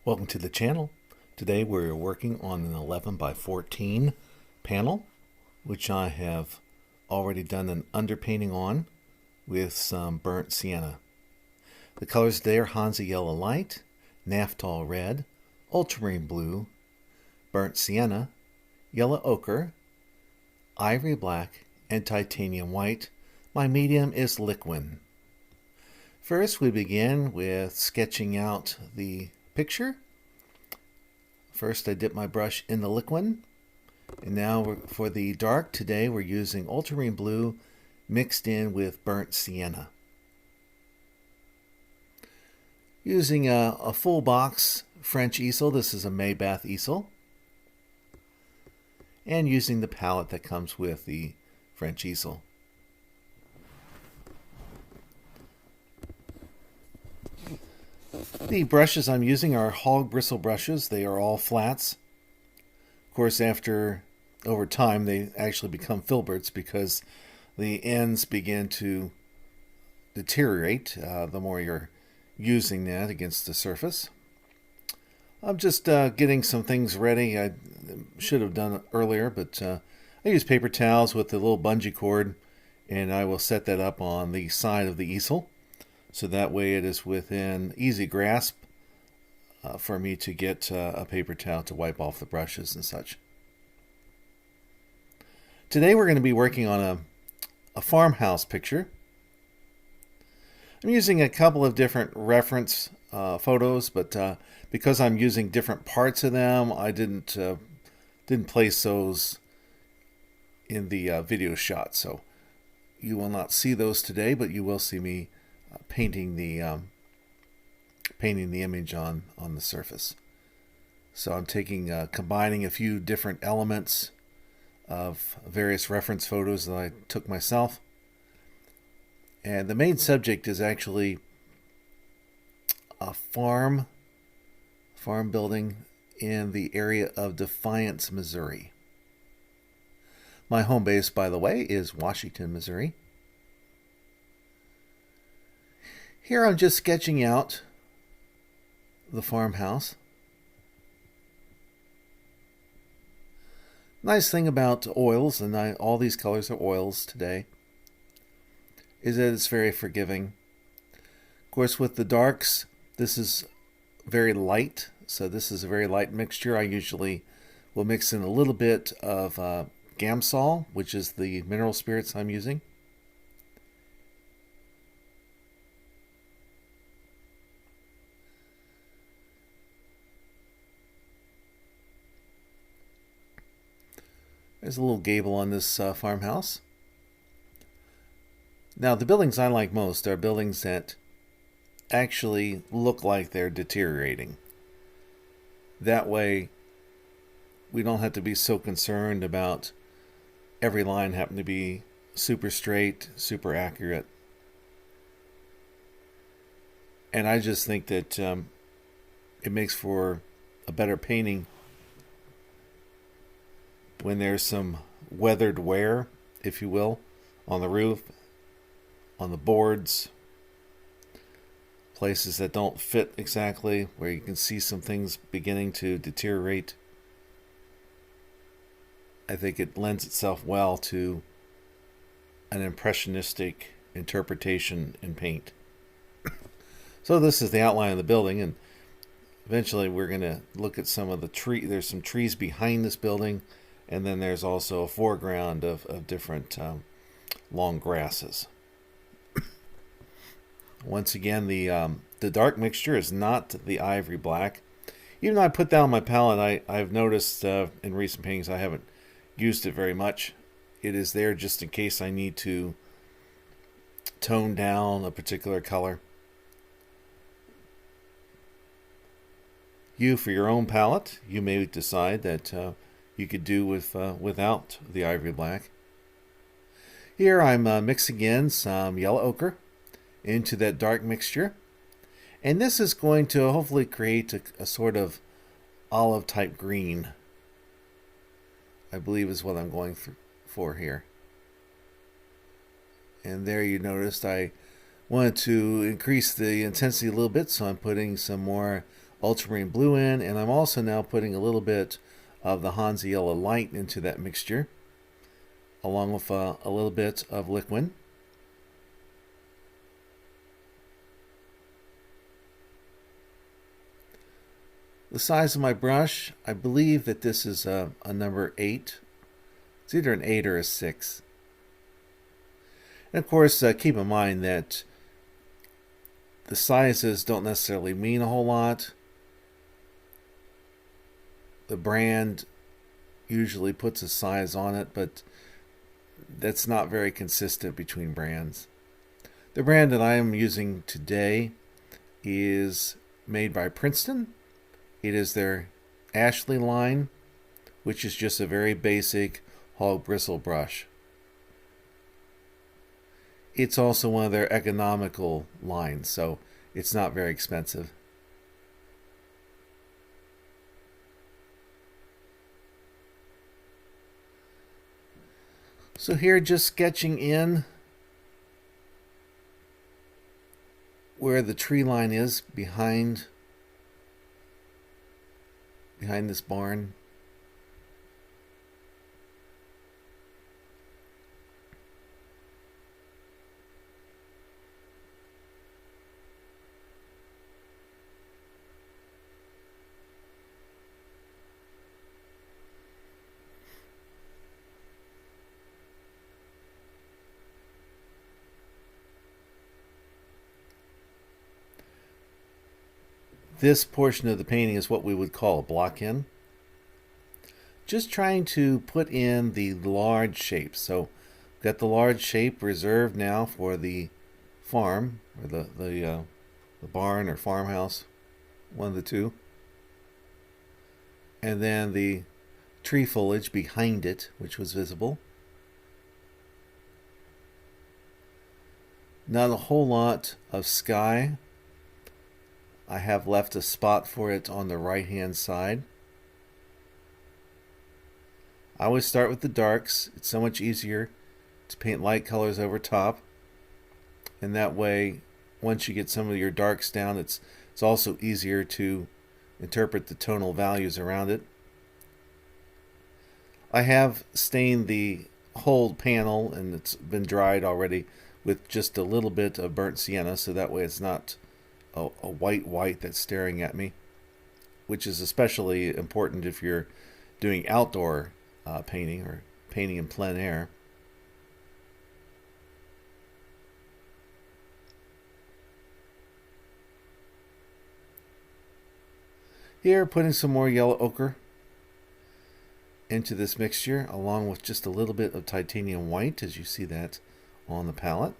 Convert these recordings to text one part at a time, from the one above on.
Welcome to the channel. Today we're working on an 11 by 14 panel, which I have already done an underpainting on with some burnt sienna. The colors today are Hansa yellow light, Naphthol red, ultramarine blue, burnt sienna, yellow ochre, ivory black, and titanium white. My medium is liquid. First we begin with sketching out the picture. First I dip my brush in the liquid, and now for the dark today we're using ultramarine blue mixed in with burnt sienna. Using a full box French easel, this is a Maybach easel, and using the palette that comes with the French easel. The brushes I'm using are hog bristle brushes. They are all flats. Of course, over time, they actually become filberts because the ends begin to deteriorate the more you're using that against the surface. I'm just getting some things ready. I should have done it earlier, but I use paper towels with the little bungee cord, and I will set that up on the side of the easel. So that way it is within easy grasp for me to get a paper towel to wipe off the brushes and such. Today we're going to be working on a farmhouse picture. I'm using a couple of different reference photos, but because I'm using different parts of them, I didn't place those in the video shot. So you will not see those today, but you will see me painting the image on the surface. So I'm combining a few different elements of various reference photos that I took myself, and the main subject is actually a farm building in the area of Defiance, Missouri. My home base, by the way, is Washington, Missouri. Here I'm just sketching out the farmhouse. Nice thing about oils, and all these colors are oils today, is that it's very forgiving. Of course, with the darks, this is very light, so this is a very light mixture. I usually will mix in a little bit of Gamsol, which is the mineral spirits I'm using. There's a little gable on this farmhouse. Now, the buildings I like most are buildings that actually look like they're deteriorating. That way, we don't have to be so concerned about every line having to be super straight, super accurate. And I just think that it makes for a better painting when there's some weathered wear, if you will, on the roof, on the boards, places that don't fit exactly, where you can see some things beginning to deteriorate. I think it lends itself well to an impressionistic interpretation in paint. So this is the outline of the building, and eventually we're going to look at some of the tree. There's some trees behind this building, and then there's also a foreground of different long grasses. Once again, the dark mixture is not the ivory black. Even though I put that on my palette, I've noticed in recent paintings I haven't used it very much. It is there just in case I need to tone down a particular color. For your own palette, you may decide that you could do without the ivory black. Here I'm mixing in some yellow ochre into that dark mixture, and this is going to hopefully create a sort of olive type green, I believe is what I'm going for here. And there you noticed I wanted to increase the intensity a little bit, so I'm putting some more ultramarine blue in, and I'm also now putting a little bit of the Hansa yellow light into that mixture, along with a little bit of liquid. The size of my brush, I believe that this is a number 8. It's either an 8 or a 6. And of course, keep in mind that the sizes don't necessarily mean a whole lot. The brand usually puts a size on it, but that's not very consistent between brands. The brand that I am using today is made by Princeton. It is their Ashley line, which is just a very basic hog bristle brush. It's also one of their economical lines, so it's not very expensive. So here, just sketching in where the tree line is behind this barn. This portion of the painting is what we would call a block-in. Just trying to put in the large shapes. So got the large shape reserved now for the farm, or the barn or farmhouse, one of the two. And then the tree foliage behind it, which was visible. Not a whole lot of sky. I have left a spot for it on the right hand side. I always start with the darks. It's so much easier to paint light colors over top, and that way once you get some of your darks down, it's also easier to interpret the tonal values around it. I have stained the whole panel, and it's been dried already, with just a little bit of burnt sienna, so that way it's not a white that's staring at me, which is especially important if you're doing outdoor painting or painting in plein air. Here, putting some more yellow ochre into this mixture, along with just a little bit of titanium white, as you see that on the palette.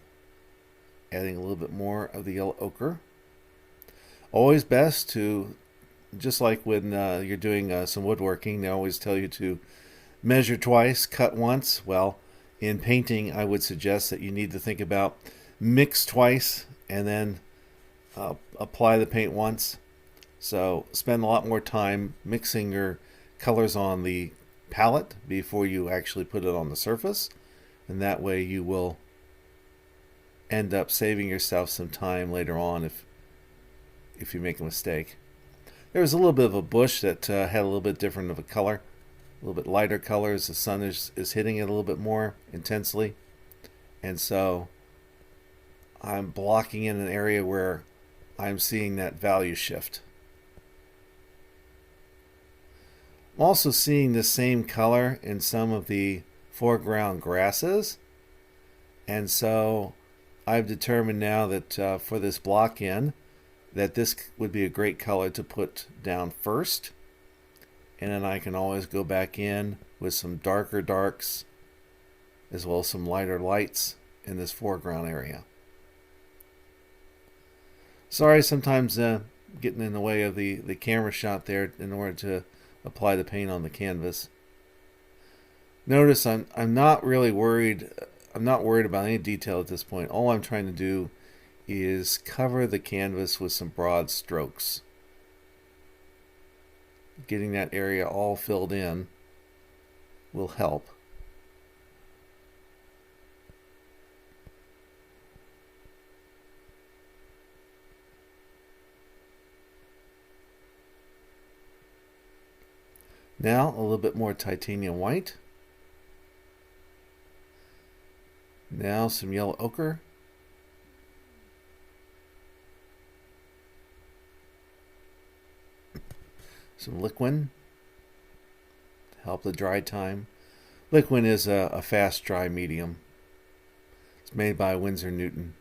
Adding a little bit more of the yellow ochre. Always best to, just like when you're doing some woodworking, they always tell you to measure twice, cut once. Well, in painting, I would suggest that you need to think about mix twice and then apply the paint once. So spend a lot more time mixing your colors on the palette before you actually put it on the surface, and that way you will end up saving yourself some time later on if you make a mistake. There was a little bit of a bush that had a little bit different of a color, a little bit lighter color as the sun is hitting it a little bit more intensely, and so I'm blocking in an area where I'm seeing that value shift. I'm also seeing the same color in some of the foreground grasses, and so I've determined now that for this block-in, that this would be a great color to put down first, and then I can always go back in with some darker darks as well as some lighter lights in this foreground area. Sorry, sometimes getting in the way of the camera shot there in order to apply the paint on the canvas. Notice I'm not really worried. I'm not worried about any detail at this point. All I'm trying to do is cover the canvas with some broad strokes. Getting that area all filled in will help. Now a little bit more titanium white. Now some yellow ochre. Some liquid to help the dry time. Liquid is a fast dry medium. It's made by Winsor Newton.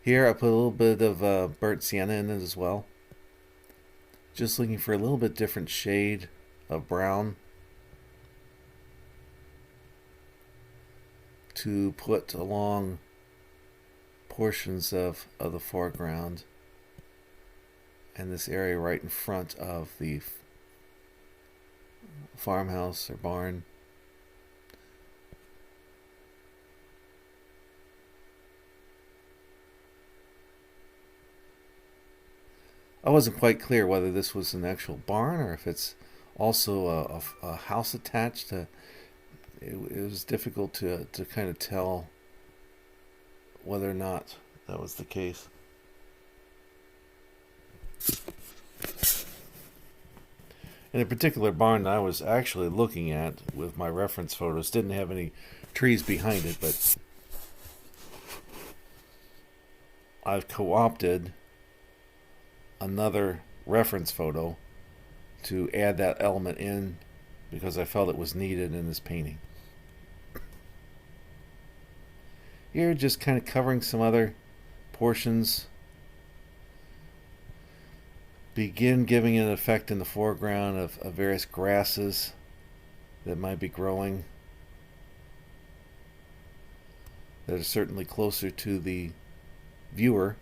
Here I put a little bit of burnt sienna in it as well. Just looking for a little bit different shade of brown to put along portions of the foreground and this area right in front of the farmhouse or barn. I wasn't quite clear whether this was an actual barn or if it's also a house attached to. It was difficult to kind of tell whether or not that was the case. And a particular barn I was actually looking at with my reference photos didn't have any trees behind it, but I've co-opted another reference photo to add that element in because I felt it was needed in this painting. Here, just kind of covering some other portions. Begin giving an effect in the foreground of various grasses that might be growing that are certainly closer to the viewer.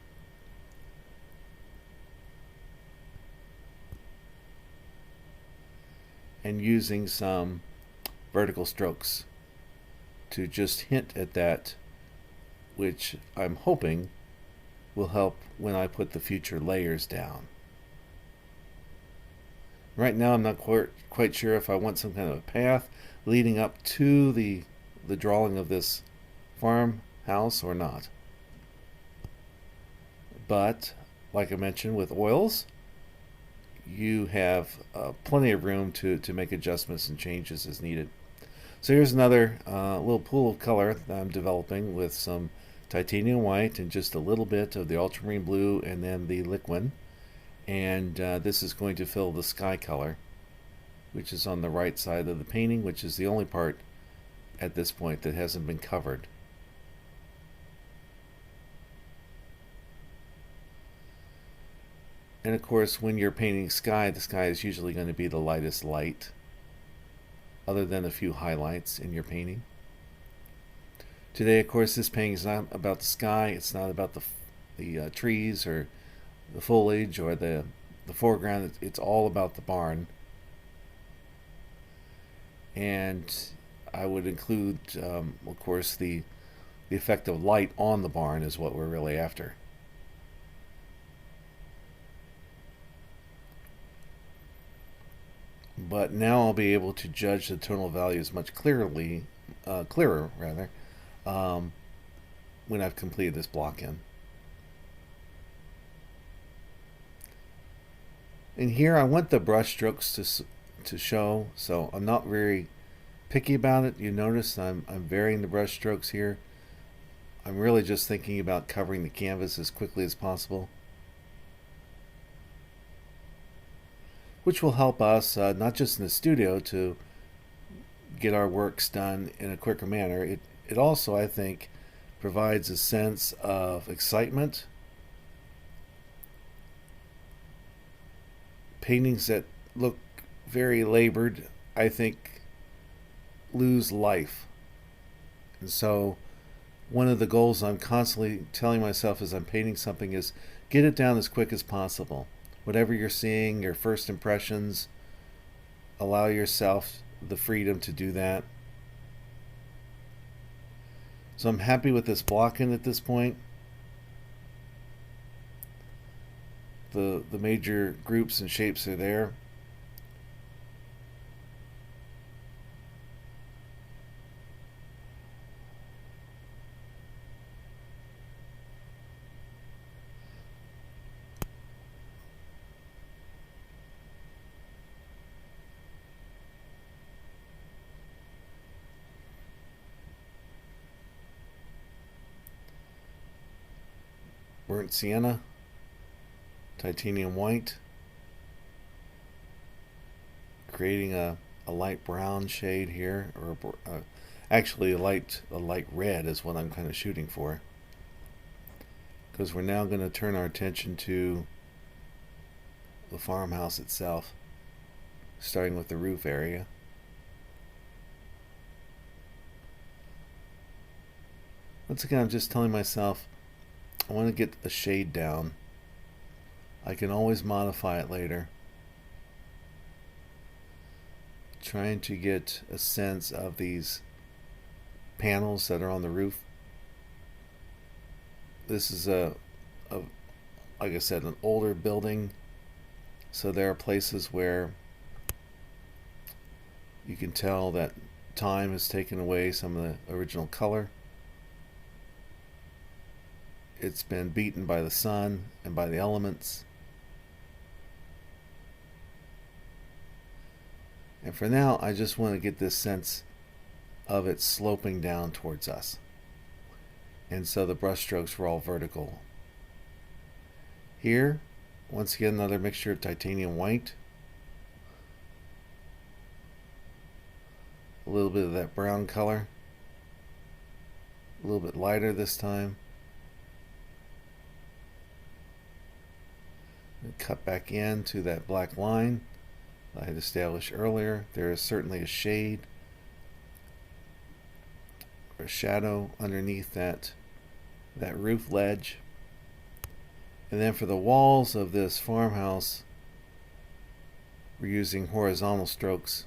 And using some vertical strokes to just hint at that, which I'm hoping will help when I put the future layers down. Right now I'm not quite sure if I want some kind of a path leading up to the drawing of this farmhouse or not. But like I mentioned with oils, you have plenty of room to make adjustments and changes as needed. So here's another little pool of color that I'm developing with some titanium white and just a little bit of the ultramarine blue and then the liquid. And this is going to fill the sky color, which is on the right side of the painting, which is the only part at this point that hasn't been covered. And of course, when you're painting sky, the sky is usually going to be the lightest light, other than a few highlights in your painting. Today, of course, this painting is not about the sky. It's not about the trees or the foliage or the foreground. It's all about the barn. And I would include, of course, the effect of light on the barn is what we're really after. But now I'll be able to judge the tonal values much clearer, when I've completed this block in. And here I want the brush strokes to show, so I'm not very picky about it. You notice I'm varying the brush strokes here. I'm really just thinking about covering the canvas as quickly as possible, which will help us not just in the studio to get our works done in a quicker manner. It also, I think, provides a sense of excitement. Paintings that look very labored, I think, lose life. And so one of the goals I'm constantly telling myself as I'm painting something is get it down as quick as possible. Whatever you're seeing, your first impressions, allow yourself the freedom to do that. So I'm happy with this block in at this point. The major groups and shapes are there. burnt sienna, titanium white, creating a light brown shade here, or actually a light red is what I'm kind of shooting for, because we're now going to turn our attention to the farmhouse itself, starting with the roof area. Once again, I'm just telling myself I want to get a shade down. I can always modify it later. Trying to get a sense of these panels that are on the roof. This is like I said, an older building, so there are places where you can tell that time has taken away some of the original color. It's been beaten by the sun and by the elements. And for now, I just want to get this sense of it sloping down towards us. And so the brush strokes were all vertical. Here, once again, another mixture of titanium white. A little bit of that brown color. A little bit lighter this time. And cut back into that black line I had established earlier. There is certainly a shade or a shadow underneath that roof ledge. And then for the walls of this farmhouse, we're using horizontal strokes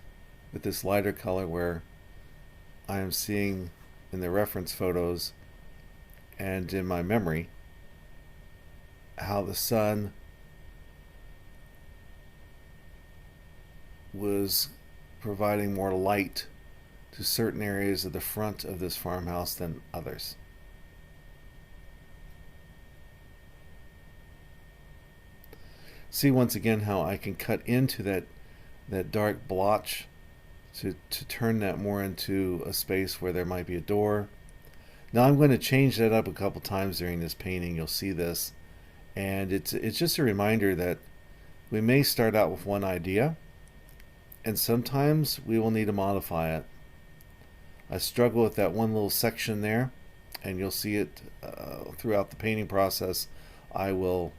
with this lighter color, where I am seeing in the reference photos and in my memory how the sun was providing more light to certain areas of the front of this farmhouse than others. See once again how I can cut into that dark blotch to turn that more into a space where there might be a door. Now I'm going to change that up a couple times during this painting. You'll see this, and it's just a reminder that we may start out with one idea, and sometimes we will need to modify it. I struggle with that one little section there, and you'll see it throughout the painting process. I will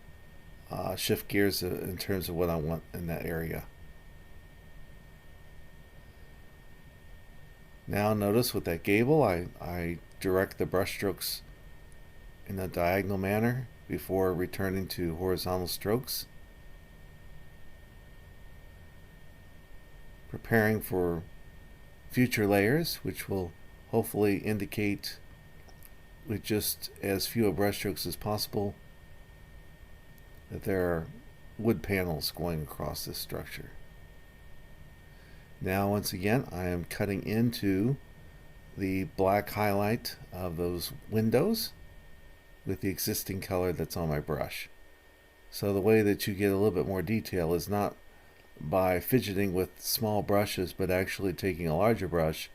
shift gears in terms of what I want in that area. Now notice with that gable, I direct the brush strokes in a diagonal manner before returning to horizontal strokes, preparing for future layers, which will hopefully indicate with just as few brush strokes as possible that there are wood panels going across this structure. Now once again, I am cutting into the black highlight of those windows with the existing color that's on my brush. So the way that you get a little bit more detail is not by fidgeting with small brushes, but actually taking a larger brush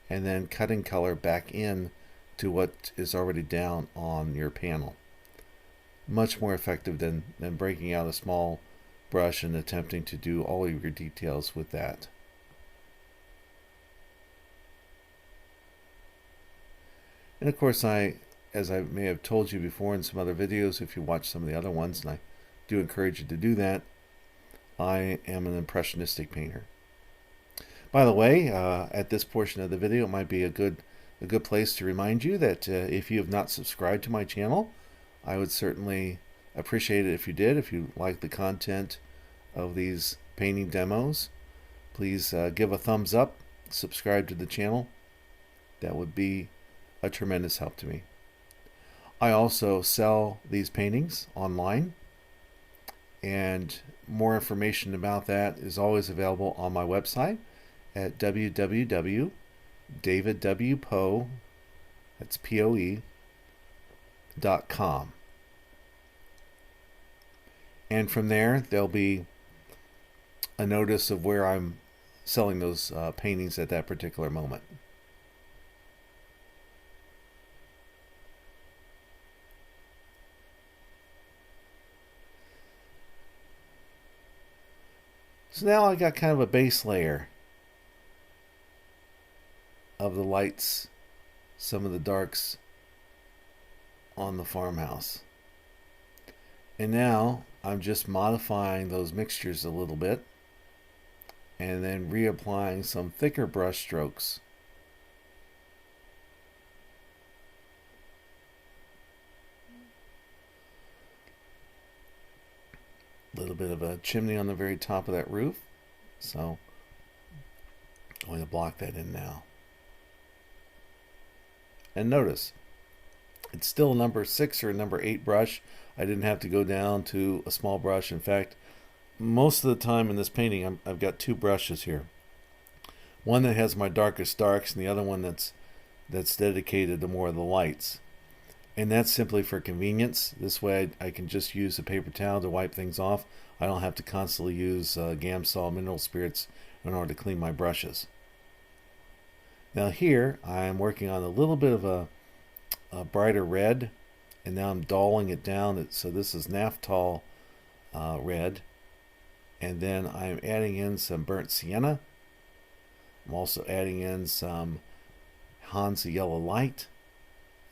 and then cutting color back in to what is already down on your panel. Much more effective than breaking out a small brush and attempting to do all of your details with that. And of course, as I may have told you before in some other videos, if you watch some of the other ones, and I do encourage you to do that, I am an impressionistic painter. By the way, at this portion of the video, it might be a good place to remind you that if you have not subscribed to my channel, I would certainly appreciate it if you did. If you like the content of these painting demos, please give a thumbs up, subscribe to the channel. That would be a tremendous help to me. I also sell these paintings online, and more information about that is always available on my website at www.davidwpoe, that's POE.com. And from there, there'll be a notice of where I'm selling those paintings at that particular moment. So now I got kind of a base layer of the lights, some of the darks on the farmhouse. And now I'm just modifying those mixtures a little bit and then reapplying some thicker brush strokes. A little bit of a chimney on the very top of that roof, so I'm going to block that in now. And notice, it's still a number 6 or a number 8 brush. I didn't have to go down to a small brush. In fact, most of the time in this painting, I've got 2 brushes here. One that has my darkest darks, and the other one that's dedicated to more of the lights. And that's simply for convenience. This way I can just use a paper towel to wipe things off. I don't have to constantly use Gamsol mineral spirits in order to clean my brushes. Now here I'm working on a little bit of a brighter red, and now I'm dulling it down. So this is Naphthol red, and then I'm adding in some burnt sienna. I'm also adding in some Hansa yellow light,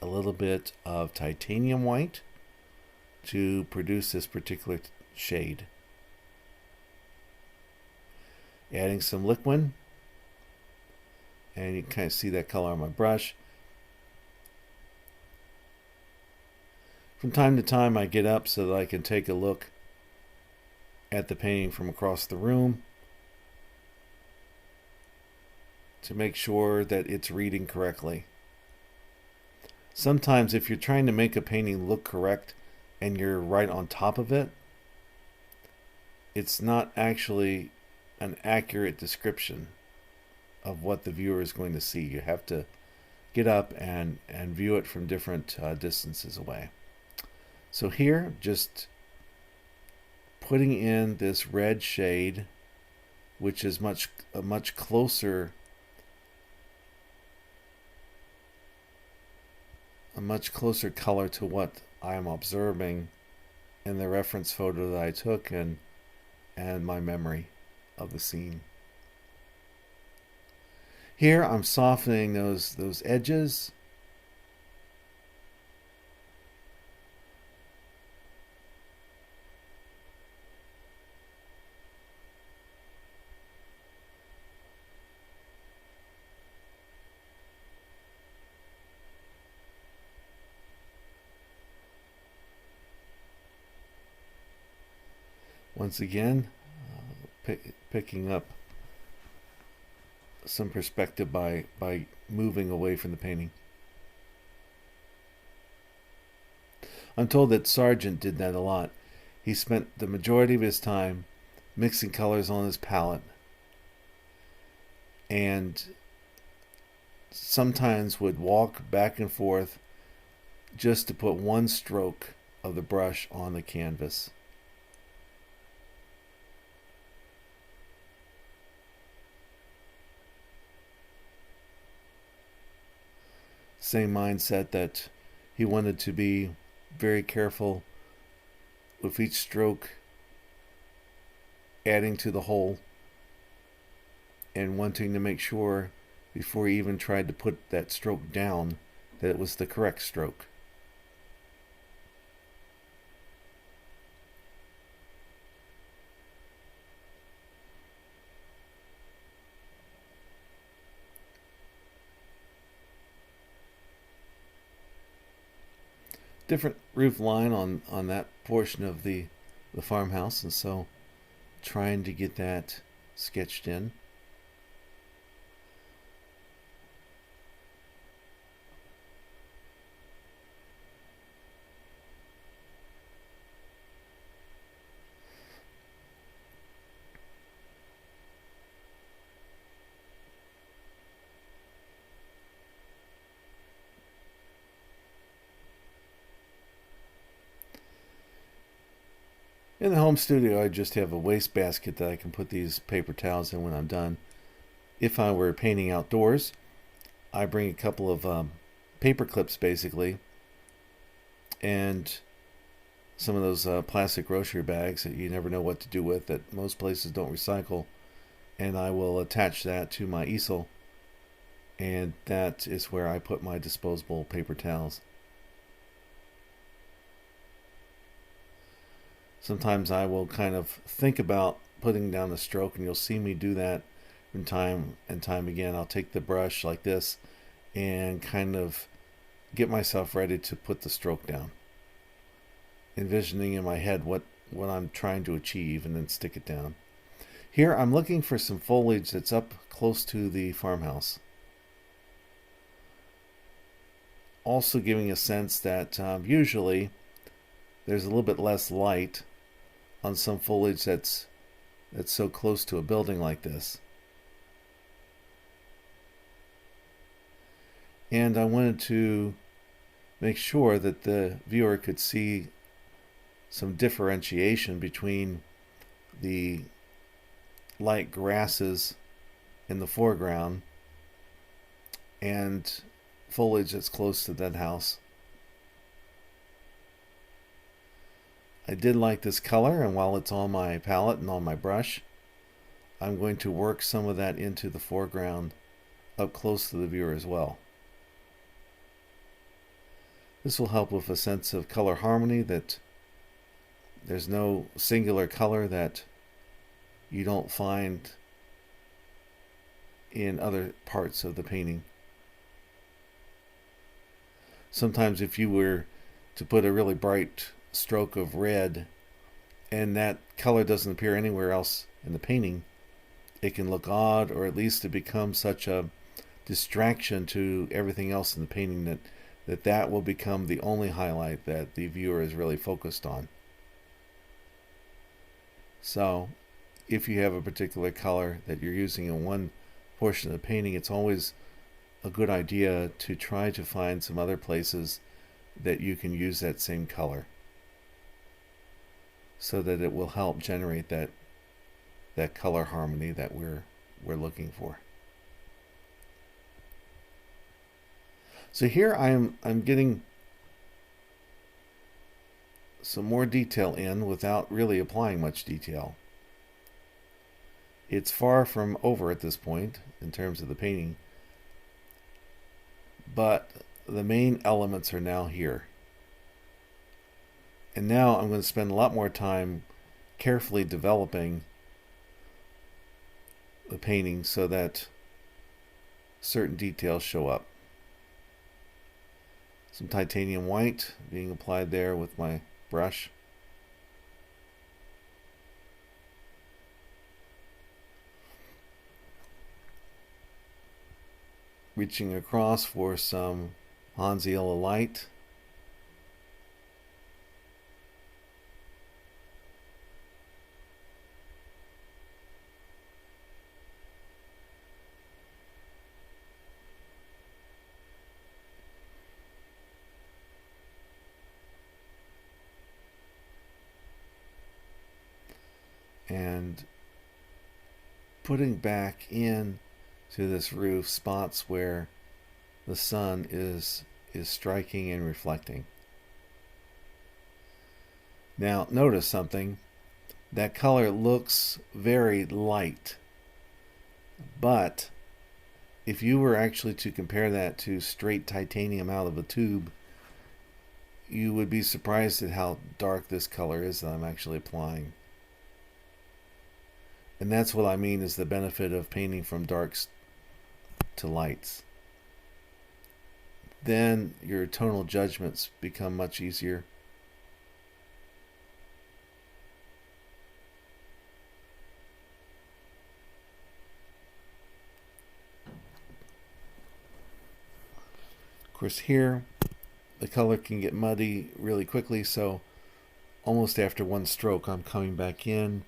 a little bit of titanium white to produce this particular shade. Adding some liquid, and you can kind of see that color on my brush. From time to time I get up so that I can take a look at the painting from across the room to make sure that it's reading correctly. Sometimes if you're trying to make a painting look correct and you're right on top of it, it's not actually an accurate description of what the viewer is going to see. You have to get up and view it from different distances away. So here, just putting in this red shade, which is a much closer color to what I'm observing in the reference photo that I took and my memory of the scene. Here I'm softening those edges. Once again, picking up some perspective by moving away from the painting. I'm told that Sargent did that a lot. He spent the majority of his time mixing colors on his palette, and sometimes would walk back and forth just to put one stroke of the brush on the canvas. Same mindset that he wanted to be very careful with each stroke adding to the whole, and wanting to make sure before he even tried to put that stroke down that it was the correct stroke. Different roof line on that portion of the farmhouse, and so trying to get that sketched in. In the home studio, I just have a waste basket that I can put these paper towels in when I'm done. If I were painting outdoors, I bring a couple of paper clips basically, and some of those plastic grocery bags that you never know what to do with, that most places don't recycle, and I will attach that to my easel, and that is where I put my disposable paper towels. Sometimes I will kind of think about putting down a stroke, and you'll see me do that from time and time again. I'll take the brush like this and kind of get myself ready to put the stroke down, envisioning in my head what I'm trying to achieve, and then stick it down. Here I'm looking for some foliage that's up close to the farmhouse. Also giving a sense that usually there's a little bit less light on some foliage that's so close to a building like this. And I wanted to make sure that the viewer could see some differentiation between the light grasses in the foreground and foliage that's close to that house. I did like this color, and while it's on my palette and on my brush, I'm going to work some of that into the foreground up close to the viewer as well. This will help with a sense of color harmony, that there's no singular color that you don't find in other parts of the painting. Sometimes if you were to put a really bright stroke of red and that color doesn't appear anywhere else in the painting, it can look odd, or at least it becomes such a distraction to everything else in the painting that will become the only highlight that the viewer is really focused on. So if you have a particular color that you're using in one portion of the painting, it's always a good idea to try to find some other places that you can use that same color, so that it will help generate that color harmony that we're looking for. So here I'm getting some more detail in without really applying much detail. It's far from over at this point in terms of the painting, but the main elements are now here. And now I'm going to spend a lot more time carefully developing the painting so that certain details show up. Some titanium white being applied there with my brush. Reaching across for some Hansa yellow light. And putting back in to this roof spots where the sun is striking and reflecting. Now notice something. That color looks very light, but if you were actually to compare that to straight titanium out of a tube, you would be surprised at how dark this color is that I'm actually applying. And that's what I mean is the benefit of painting from darks to lights. Then your tonal judgments become much easier. Of course, here the color can get muddy really quickly, so almost after one stroke I'm coming back in,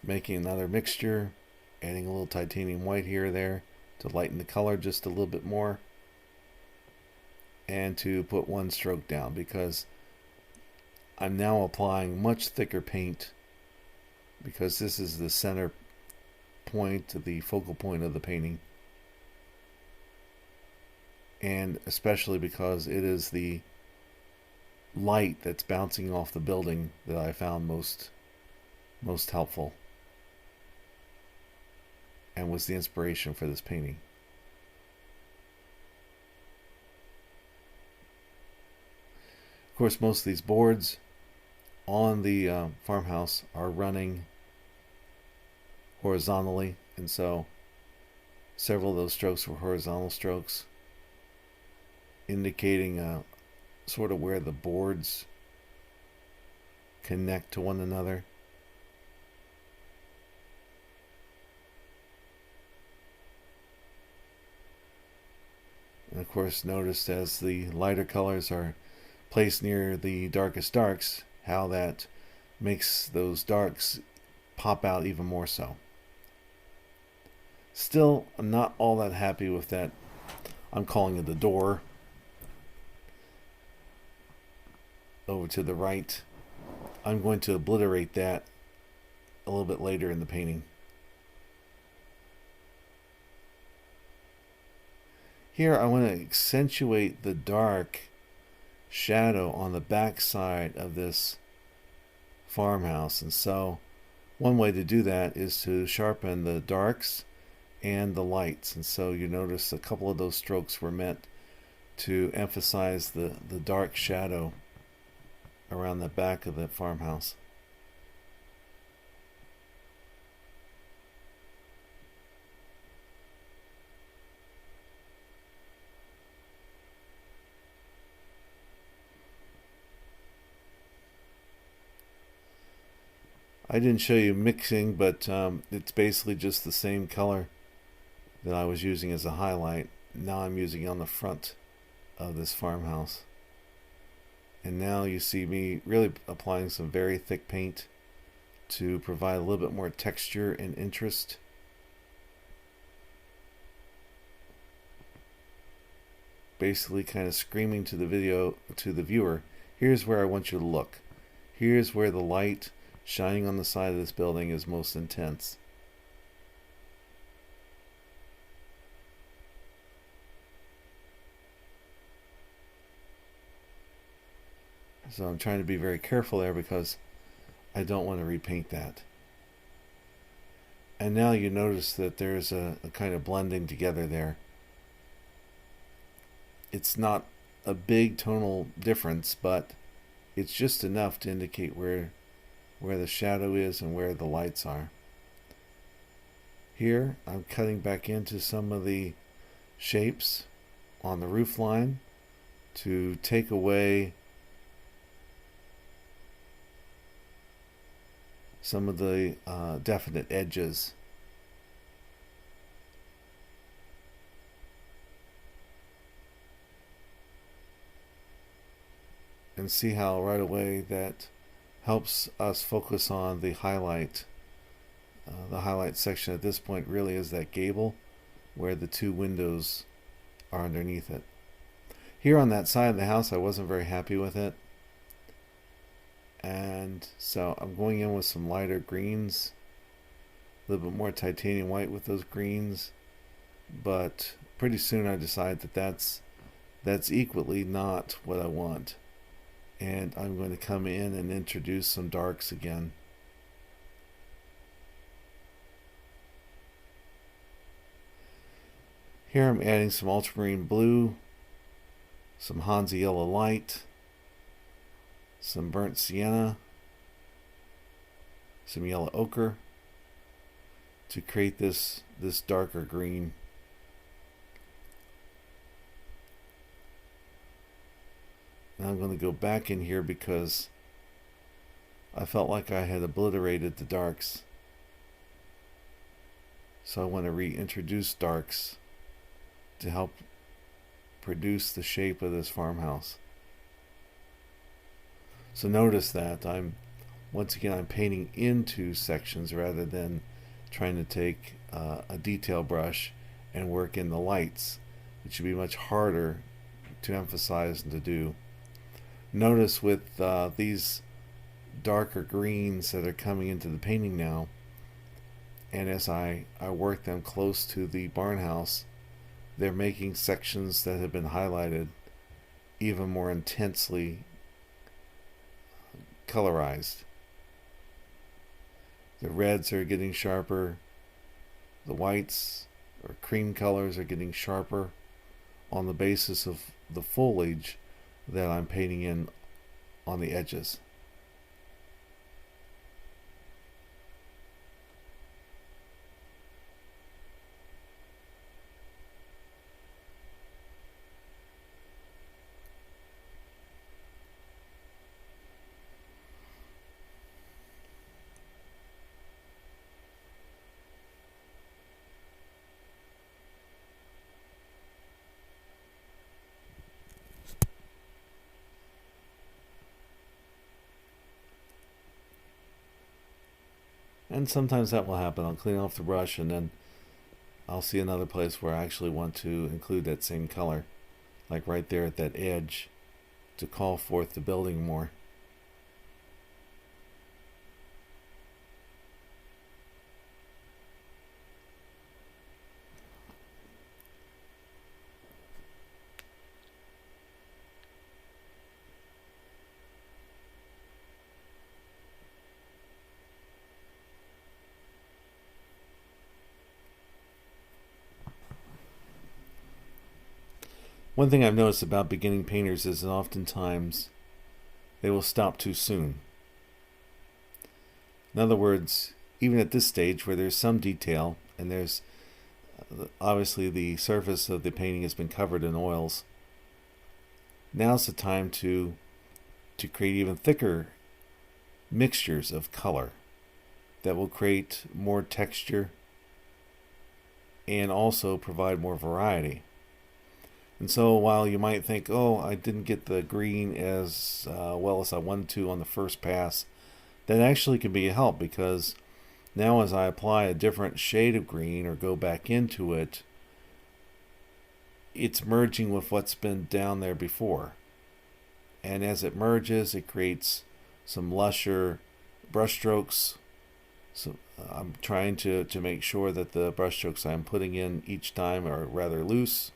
making another mixture, adding a little titanium white here or there to lighten the color just a little bit more, and to put one stroke down, because I'm now applying much thicker paint, because this is the center point, the focal point of the painting, and especially because it is the light that's bouncing off the building that I found most helpful and was the inspiration for this painting. Of course, most of these boards on the farmhouse are running horizontally, and so several of those strokes were horizontal strokes, indicating sort of where the boards connect to one another. And of course, notice as the lighter colors are placed near the darkest darks, how that makes those darks pop out even more so. Still, I'm not all that happy with that. I'm calling it the door over to the right. I'm going to obliterate that a little bit later in the painting. Here I want to accentuate the dark shadow on the back side of this farmhouse, and so one way to do that is to sharpen the darks and the lights. And so you notice a couple of those strokes were meant to emphasize the dark shadow around the back of the farmhouse. I didn't show you mixing, but it's basically just the same color that I was using as a highlight. Now I'm using it on the front of this farmhouse. And now you see me really applying some very thick paint to provide a little bit more texture and interest. Basically kind of screaming to the viewer, here's where I want you to look. Here's where the light shining on the side of this building is most intense. So I'm trying to be very careful there because I don't want to repaint that. And now you notice that there's a kind of blending together there. It's not a big tonal difference, but it's just enough to indicate where the shadow is and where the lights are. Here I'm cutting back into some of the shapes on the roof line to take away some of the definite edges. And see how right away that helps us focus on the highlight. The highlight section at this point really is that gable where the two windows are underneath it. Here on that side of the house I wasn't very happy with it, and so I'm going in with some lighter greens, a little bit more titanium white with those greens, but pretty soon I decide that that's equally not what I want. And I'm going to come in and introduce some darks again. Here I'm adding some ultramarine blue, some Hansa yellow light, some burnt sienna, some yellow ochre to create this darker green. Now I'm going to go back in here because I felt like I had obliterated the darks. So I want to reintroduce darks to help produce the shape of this farmhouse. So notice that I'm painting into sections rather than trying to take a detail brush and work in the lights, which would be much harder to emphasize and to do. Notice with these darker greens that are coming into the painting now, and as I work them close to the barn house, they're making sections that have been highlighted even more intensely colorized. The reds are getting sharper. The whites or cream colors are getting sharper on the basis of the foliage that I'm painting in on the edges. And sometimes that will happen. I'll clean off the brush and then I'll see another place where I actually want to include that same color, like right there at that edge, to call forth the building more. One thing I've noticed about beginning painters is that oftentimes they will stop too soon. In other words, even at this stage where there's some detail and there's obviously the surface of the painting has been covered in oils, now's the time to create even thicker mixtures of color that will create more texture and also provide more variety. And so while you might think, oh, I didn't get the green as well as I wanted to on the first pass, that actually can be a help, because now as I apply a different shade of green or go back into it, it's merging with what's been down there before. And as it merges, it creates some lusher brush strokes. So I'm trying to make sure that the brush strokes I'm putting in each time are rather loose,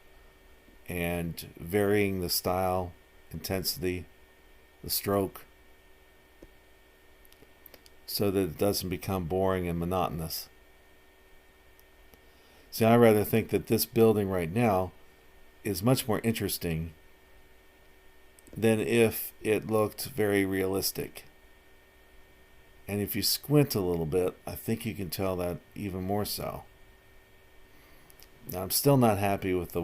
and varying the style, intensity, the stroke, so that it doesn't become boring and monotonous. See, I rather think that this building right now is much more interesting than if it looked very realistic. And if you squint a little bit, I think you can tell that even more so. Now, I'm still not happy with the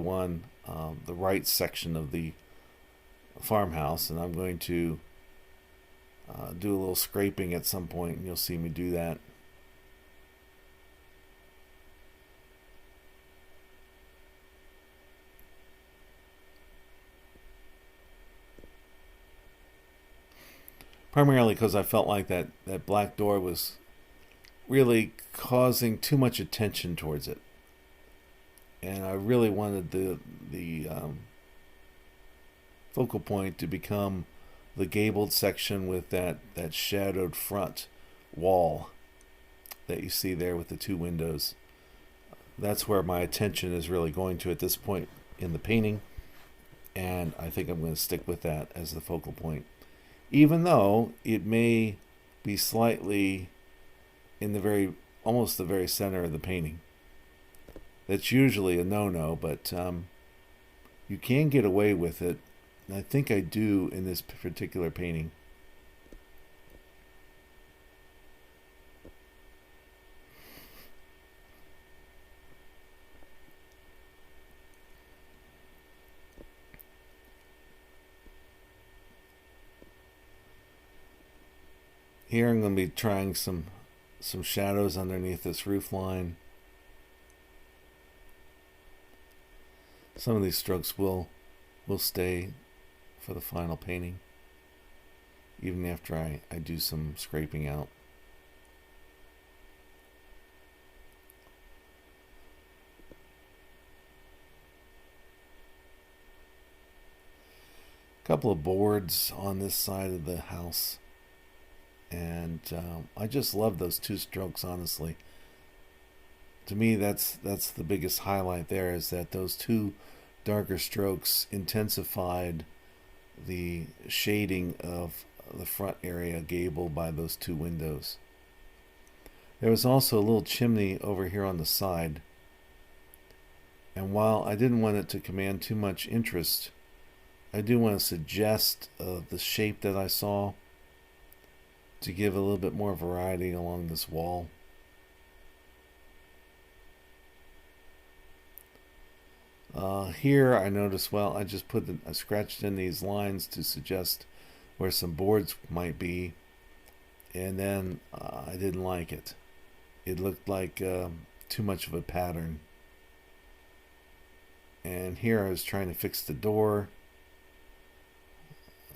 right section of the farmhouse, and I'm going to do a little scraping at some point, and you'll see me do that. Primarily because I felt like that black door was really causing too much attention towards it. And I really wanted the focal point to become the gabled section with that shadowed front wall that you see there with the two windows. That's where my attention is really going to at this point in the painting, and I think I'm going to stick with that as the focal point, even though it may be slightly in almost the very center of the painting. That's usually a no-no, but you can get away with it, and I think I do in this particular painting. Here I'm going to be trying some shadows underneath this roof line. Some of these strokes will stay for the final painting, even after I do some scraping out. A couple of boards on this side of the house, and I just love those two strokes, honestly. To me, that's the biggest highlight there, is that those two darker strokes intensified the shading of the front area gable by those two windows. There was also a little chimney over here on the side. And while I didn't want it to command too much interest, I do want to suggest the shape that I saw to give a little bit more variety along this wall. Here I noticed, well, I just I scratched in these lines to suggest where some boards might be, and then I didn't like it. It looked like too much of a pattern. And here I was trying to fix the door.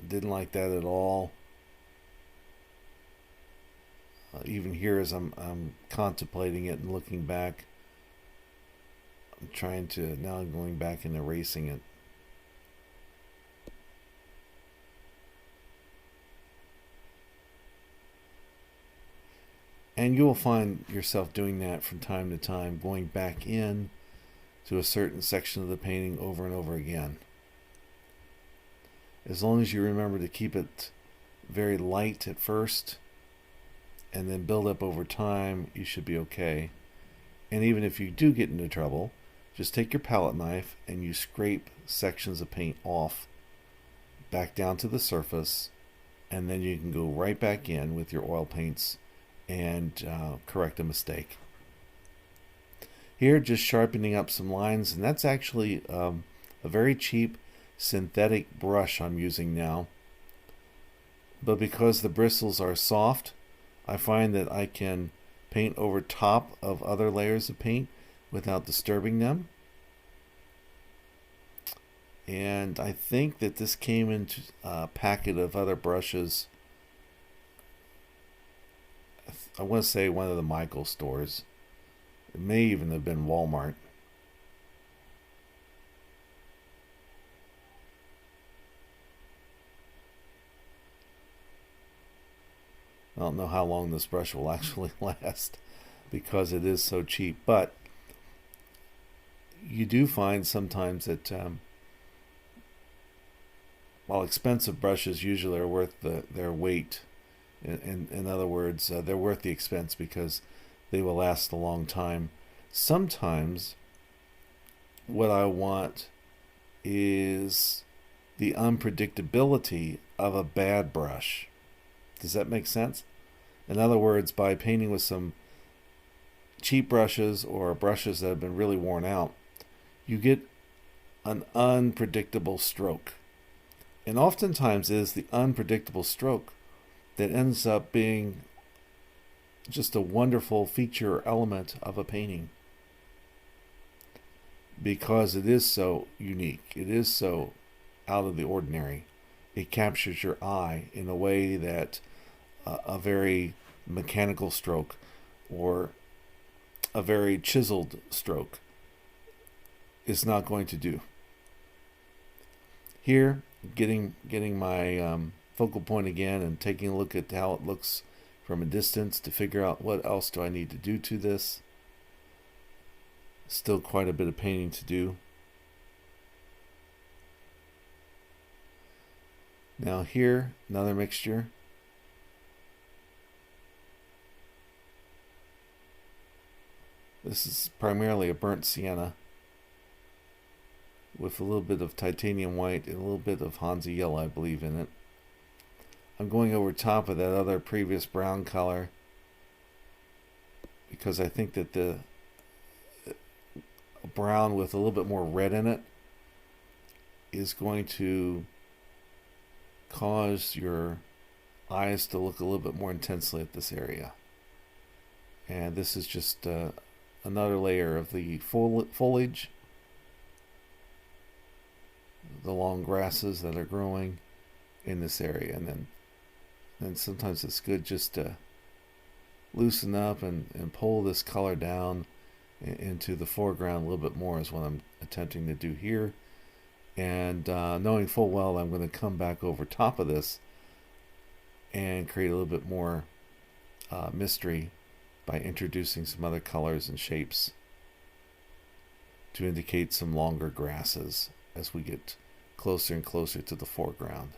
Didn't like that at all. Even here, as I'm contemplating it and looking back, now I'm going back and erasing it. And you will find yourself doing that from time to time, going back in to a certain section of the painting over and over again. As long as you remember to keep it very light at first and then build up over time, you should be okay. And even if you do get into trouble, just take your palette knife and you scrape sections of paint off back down to the surface, and then you can go right back in with your oil paints and correct a mistake. Here, just sharpening up some lines, and that's actually a very cheap synthetic brush I'm using now. But because the bristles are soft, I find that I can paint over top of other layers of paint without disturbing them. And I think that this came into a packet of other brushes. I want to say one of the Michaels stores. It may even have been Walmart. I don't know how long this brush will actually last because it is so cheap, but you do find sometimes that while expensive brushes usually are worth their weight, in other words, they're worth the expense because they will last a long time. Sometimes what I want is the unpredictability of a bad brush. Does that make sense? In other words, by painting with some cheap brushes or brushes that have been really worn out, you get an unpredictable stroke. And oftentimes it is the unpredictable stroke that ends up being just a wonderful feature or element of a painting, because it is so unique. It is so out of the ordinary. It captures your eye in a way that a very mechanical stroke or a very chiseled stroke is not going to do. Here, getting my focal point again and taking a look at how it looks from a distance to figure out what else do I need to do to this. Still quite a bit of painting to do. Now here, another mixture. This is primarily a burnt sienna with a little bit of titanium white and a little bit of Hansa yellow, I believe, in it. I'm going over top of that other previous brown color because I think that the brown with a little bit more red in it is going to cause your eyes to look a little bit more intensely at this area. And this is just another layer of the foliage, the long grasses that are growing in this area. And then sometimes it's good just to loosen up and pull this color down into the foreground a little bit more is what I'm attempting to do here. And knowing full well I'm going to come back over top of this and create a little bit more mystery by introducing some other colors and shapes to indicate some longer grasses as we get closer and closer to the foreground.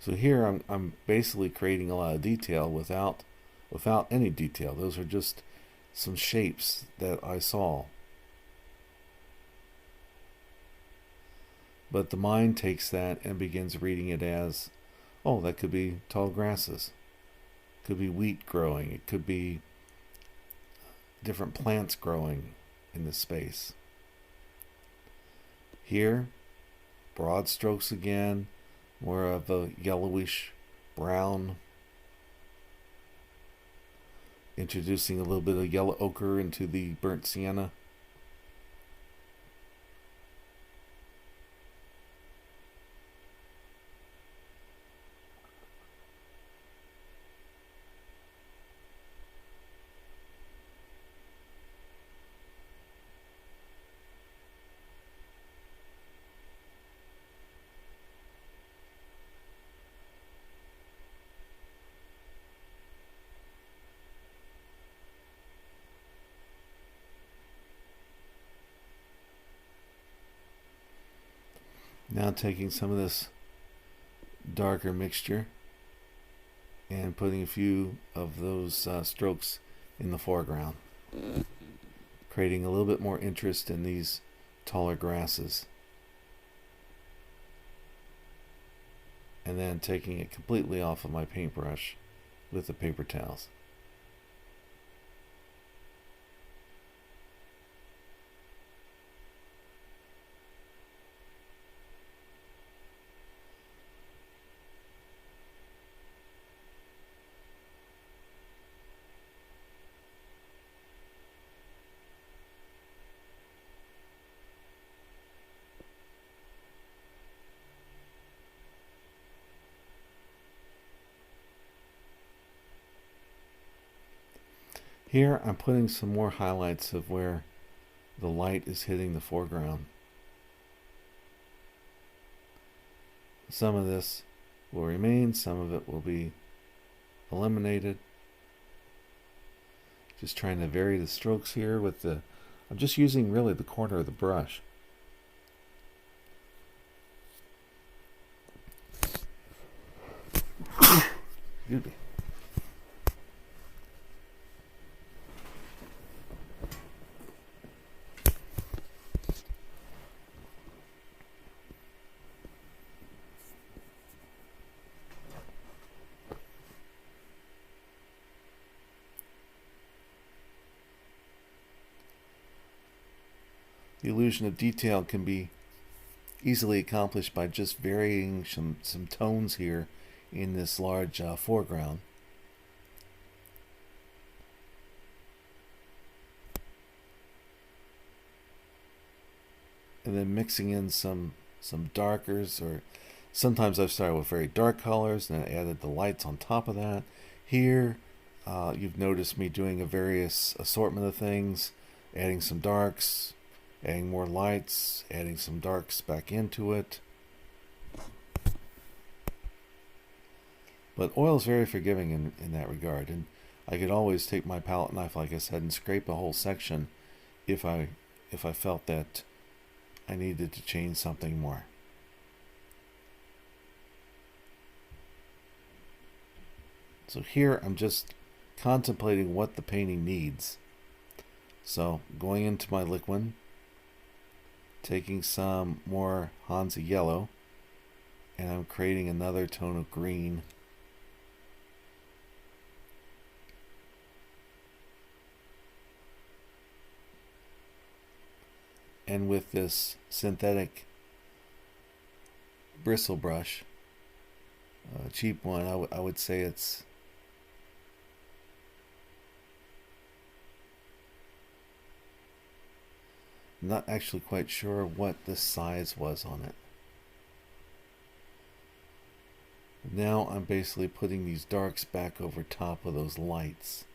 So here I'm basically creating a lot of detail without any detail. Those are just some shapes that I saw. But the mind takes that and begins reading it as, oh, that could be tall grasses. It could be wheat growing. It could be different plants growing in this space. Here, broad strokes again, more of a yellowish brown. Introducing a little bit of yellow ochre into the burnt sienna. Now taking some of this darker mixture and putting a few of those strokes in the foreground, creating a little bit more interest in these taller grasses, and then taking it completely off of my paintbrush with the paper towels. Here I'm putting some more highlights of where the light is hitting the foreground. Some of this will remain, some of it will be eliminated. Just trying to vary the strokes here with the, I'm just using really the corner of the brush. Excuse me. The illusion of detail can be easily accomplished by just varying some tones here in this large foreground. And then mixing in some darkers, or sometimes I've started with very dark colors and then added the lights on top of that. Here, you've noticed me doing a various assortment of things, adding some darks, adding more lights, adding some darks back into it. But oil is very forgiving in that regard, and I could always take my palette knife, like I said, and scrape a whole section if I felt that I needed to change something more. So here I'm just contemplating what the painting needs. So going into my liquid, taking some more Hansa yellow, and I'm creating another tone of green. And with this synthetic bristle brush, a cheap one, I would say it's not actually quite sure what the size was on it. Now I'm basically putting these darks back over top of those lights.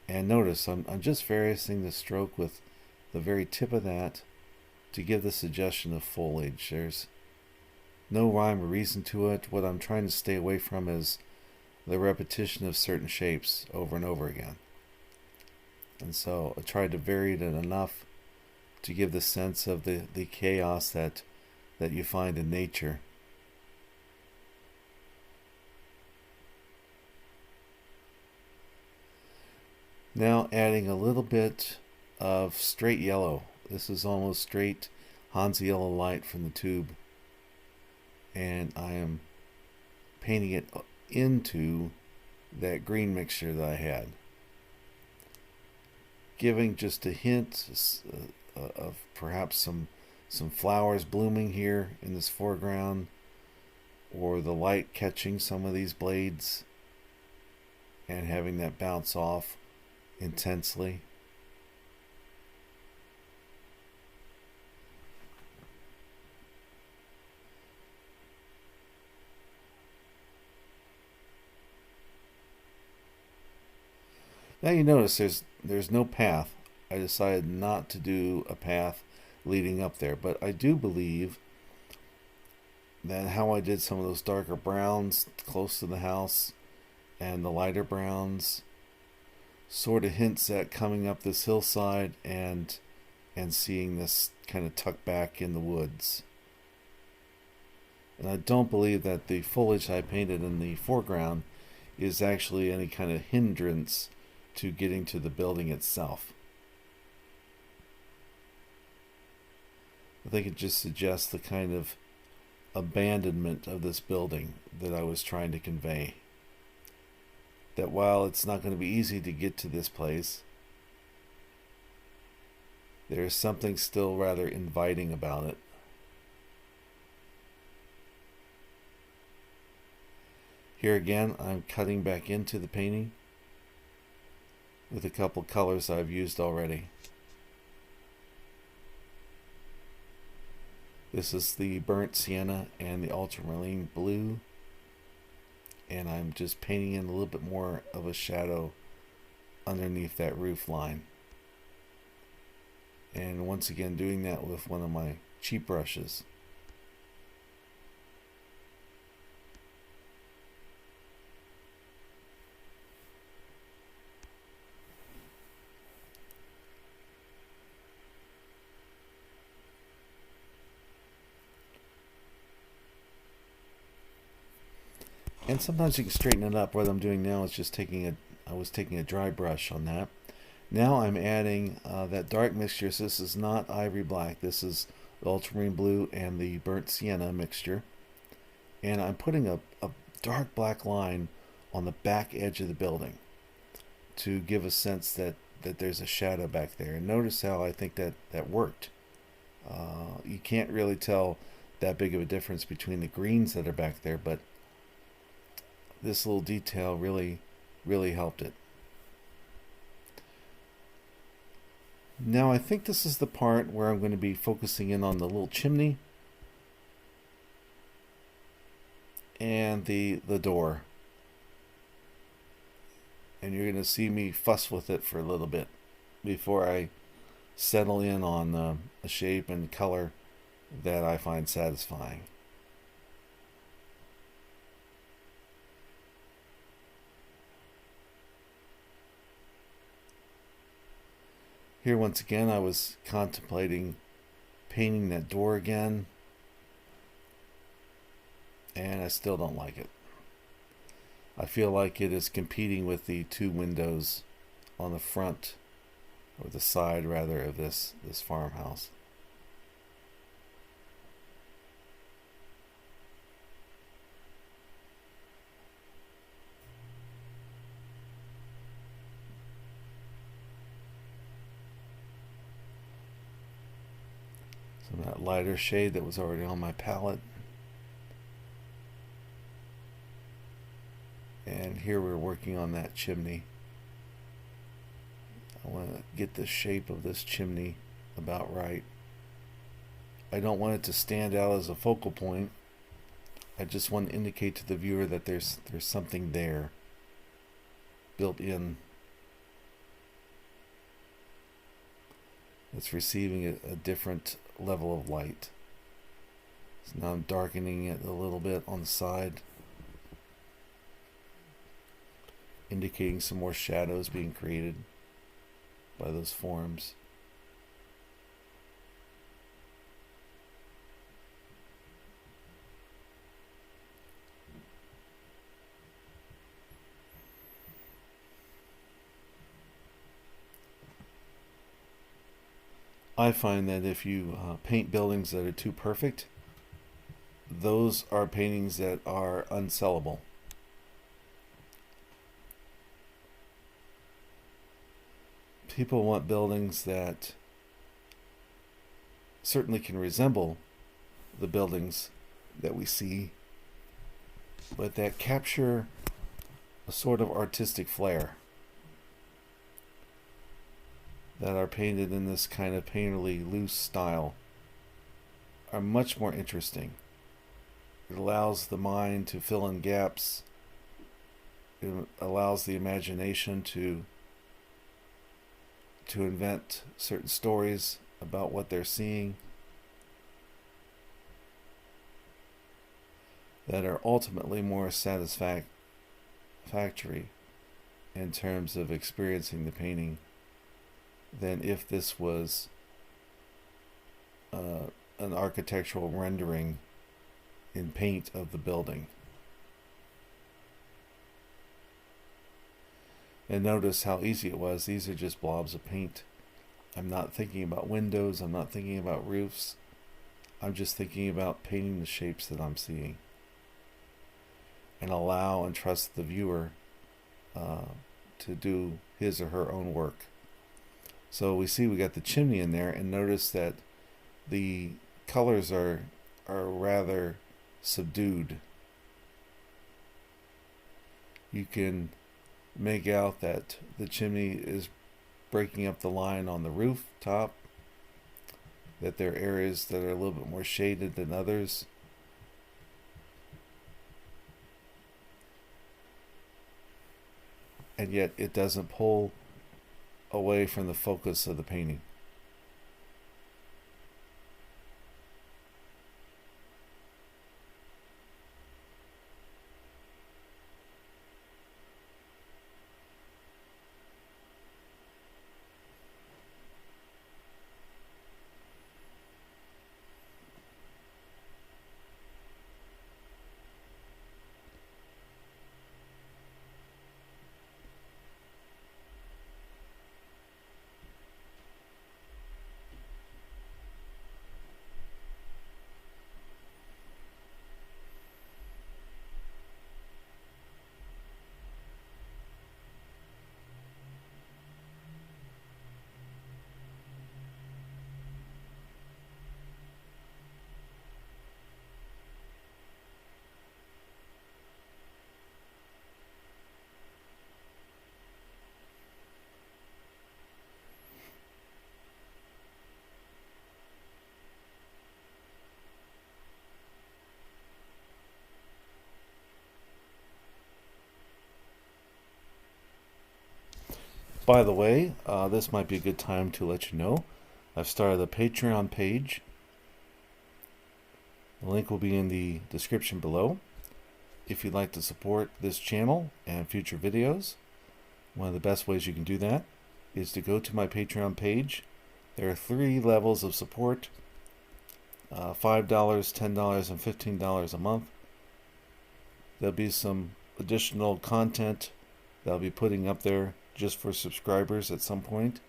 And notice I'm just variousing the stroke with the very tip of that to give the suggestion of foliage. There's no rhyme or reason to it. What I'm trying to stay away from is the repetition of certain shapes over and over again. And so I tried to vary it enough to give the sense of the chaos that you find in nature. Now adding a little bit of straight yellow. This is almost straight Hansa yellow light from the tube. And I am painting it into that green mixture that I had. Giving just a hint of perhaps some flowers blooming here in this foreground, or the light catching some of these blades and having that bounce off intensely. Now you notice there's no path. I decided not to do a path leading up there, but I do believe that how I did some of those darker browns close to the house and the lighter browns sort of hints at coming up this hillside and seeing this kind of tucked back in the woods. And I don't believe that the foliage I painted in the foreground is actually any kind of hindrance to getting to the building itself. I think it just suggests the kind of abandonment of this building that I was trying to convey. That while it's not going to be easy to get to this place, there is something still rather inviting about it. Here again, I'm cutting back into the painting with a couple colors I've used already. This is the burnt sienna and the ultramarine blue, and I'm just painting in a little bit more of a shadow underneath that roof line. And once again doing that with one of my cheap brushes. And sometimes you can straighten it up. What I'm doing now is just I was taking a dry brush on that. Now I'm adding that dark mixture. So this is not ivory black. This is the ultramarine blue and the burnt sienna mixture. And I'm putting a dark black line on the back edge of the building to give a sense that there's a shadow back there. And notice how I think that worked. You can't really tell that big of a difference between the greens that are back there, but this little detail really helped it. Now I think this is the part where I'm going to be focusing in on the little chimney and the door. And you're going to see me fuss with it for a little bit before I settle in on a shape and color that I find satisfying. Here once again I was contemplating painting that door again, and I still don't like it. I feel like it is competing with the two windows on the front, or the side rather, of this farmhouse. Some of that lighter shade that was already on my palette. And here we're working on that chimney. I want to get the shape of this chimney about right. I don't want it to stand out as a focal point. I just want to indicate to the viewer that there's something there built in. It's receiving a different level of light. So now I'm darkening it a little bit on the side, indicating some more shadows being created by those forms. I find that if you paint buildings that are too perfect, those are paintings that are unsellable. People want buildings that certainly can resemble the buildings that we see, but that capture a sort of artistic flair, that are painted in this kind of painterly loose style, are much more interesting. It allows the mind to fill in gaps. It allows the imagination to invent certain stories about what they're seeing that are ultimately more satisfactory in terms of experiencing the painting than if this was an architectural rendering in paint of the building. And notice how easy it was. These are just blobs of paint. I'm not thinking about windows. I'm not thinking about roofs. I'm just thinking about painting the shapes that I'm seeing. And allow and trust the viewer to do his or her own work. So we see we got the chimney in there, and notice that the colors are rather subdued. You can make out that the chimney is breaking up the line on the roof top, that there are areas that are a little bit more shaded than others. And yet it doesn't pull away from the focus of the painting. By the way, this might be a good time to let you know I've started a Patreon page. The link will be in the description below. If you'd like to support this channel and future videos, one of the best ways you can do that is to go to my Patreon page. There are 3 levels of support, $5, $10, and $15 a month. There'll be some additional content that I'll be putting up there just for subscribers at some point.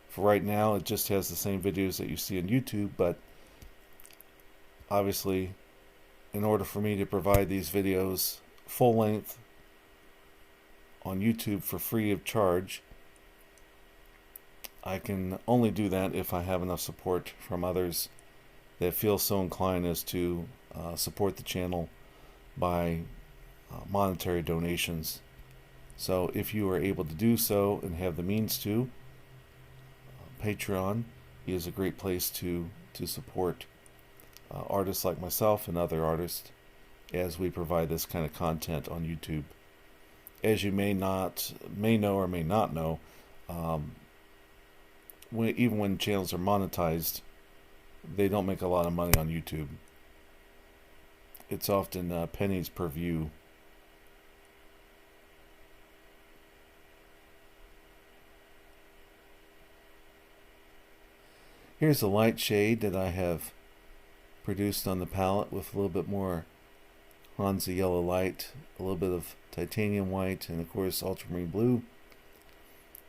For right now, it just has the same videos that you see on YouTube, but obviously, in order for me to provide these videos full length on YouTube for free of charge, I can only do that if I have enough support from others that feel so inclined as to support the channel by monetary donations. So if you are able to do so and have the means to, Patreon is a great place to support artists like myself and other artists as we provide this kind of content on YouTube. As you may know or may not know, even when channels are monetized, they don't make a lot of money on YouTube. It's often pennies per view. Here's a light shade that I have produced on the palette with a little bit more Hansa yellow light, a little bit of titanium white, and of course ultramarine blue.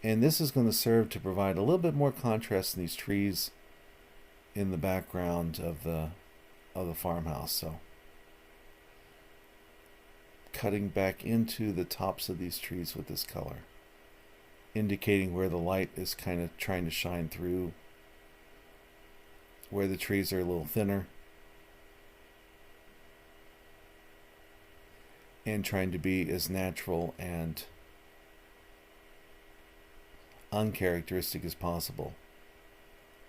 And this is going to serve to provide a little bit more contrast in these trees in the background of the farmhouse. So cutting back into the tops of these trees with this color, indicating where the light is kind of trying to shine through, where the trees are a little thinner, and trying to be as natural and uncharacteristic as possible,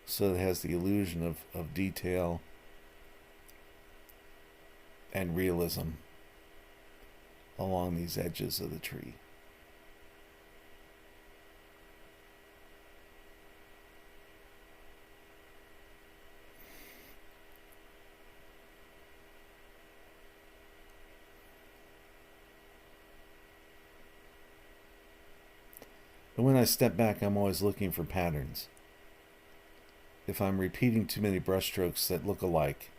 so it has the illusion of detail and realism along these edges of the tree. And when I step back, I'm always looking for patterns. If I'm repeating too many brushstrokes that look alike,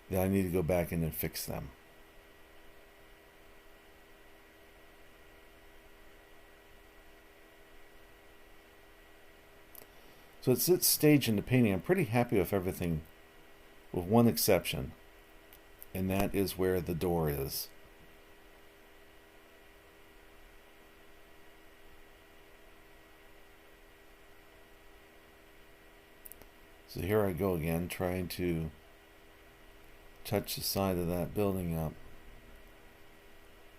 then I need to go back in and fix them. So at this stage in the painting, I'm pretty happy with everything, with one exception, and that is where the door is. So here I go again, trying to touch the side of that building up.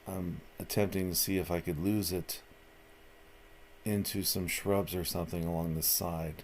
I'm attempting to see if I could lose it into some shrubs or something along the side.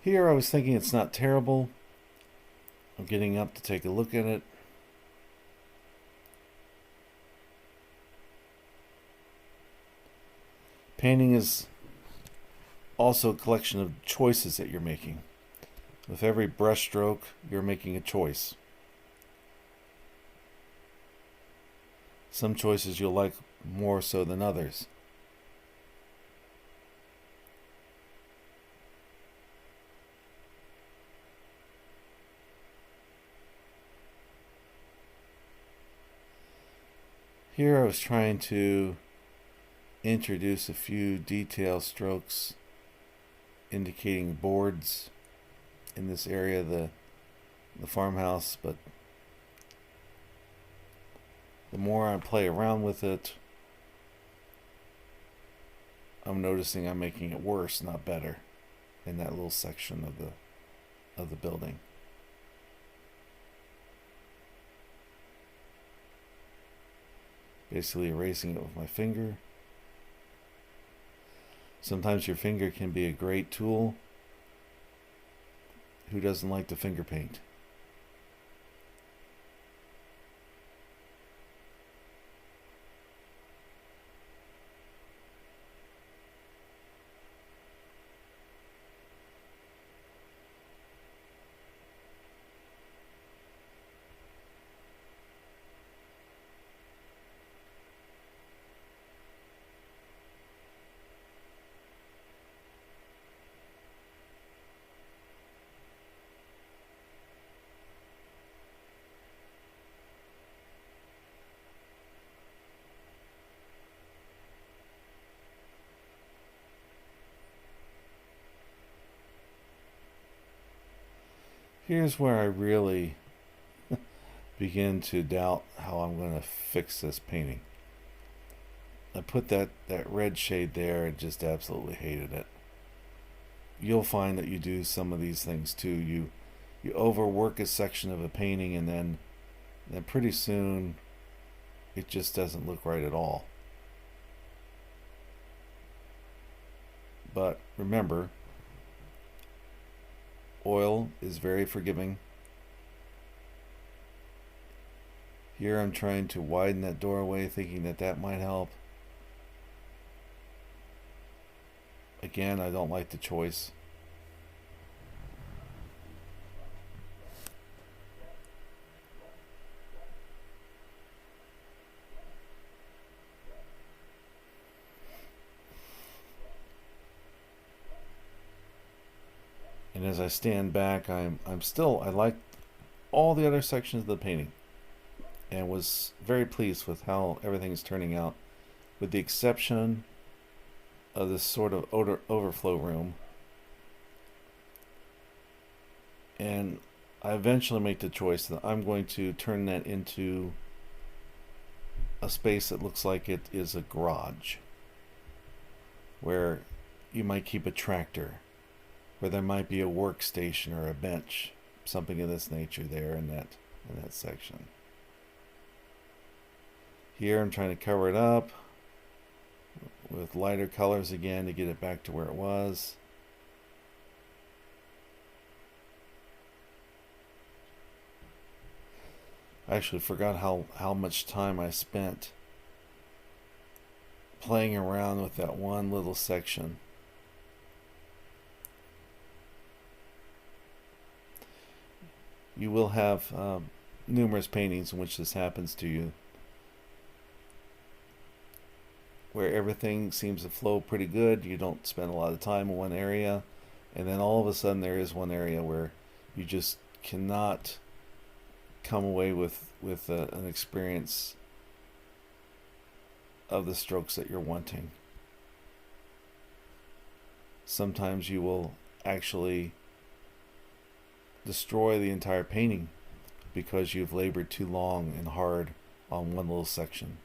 Here I was thinking it's not terrible. I'm getting up to take a look at it. Painting is also a collection of choices that you're making. With every brush stroke, you're making a choice. Some choices you'll like more so than others. Here I was trying to introduce a few detail strokes indicating boards in this area of the farmhouse, but the more I play around with it, I'm noticing I'm making it worse, not better, in that little section of the building. Basically erasing it with my finger. Sometimes your finger can be a great tool. Who doesn't like to finger paint? Here's where I really begin to doubt how I'm going to fix this painting. I put that red shade there and just absolutely hated it. You'll find that you do some of these things too. You you overwork a section of a painting, and then pretty soon it just doesn't look right at all. But remember, oil is very forgiving. Here I'm trying to widen that doorway, thinking that that might help. Again, I don't like the choice. And as I stand back, I like all the other sections of the painting, and was very pleased with how everything is turning out, with the exception of this sort of overflow room. And I eventually make the choice that I'm going to turn that into a space that looks like it is a garage, where you might keep a tractor, where there might be a workstation or a bench, something of this nature there in that section. Here I'm trying to cover it up with lighter colors again to get it back to where it was. I actually forgot how much time I spent playing around with that one little section. You will have numerous paintings in which this happens to you, where everything seems to flow pretty good. You don't spend a lot of time in one area, and then all of a sudden there is one area where you just cannot come away with an experience of the strokes that you're wanting. Sometimes you will actually destroy the entire painting because you've labored too long and hard on one little section.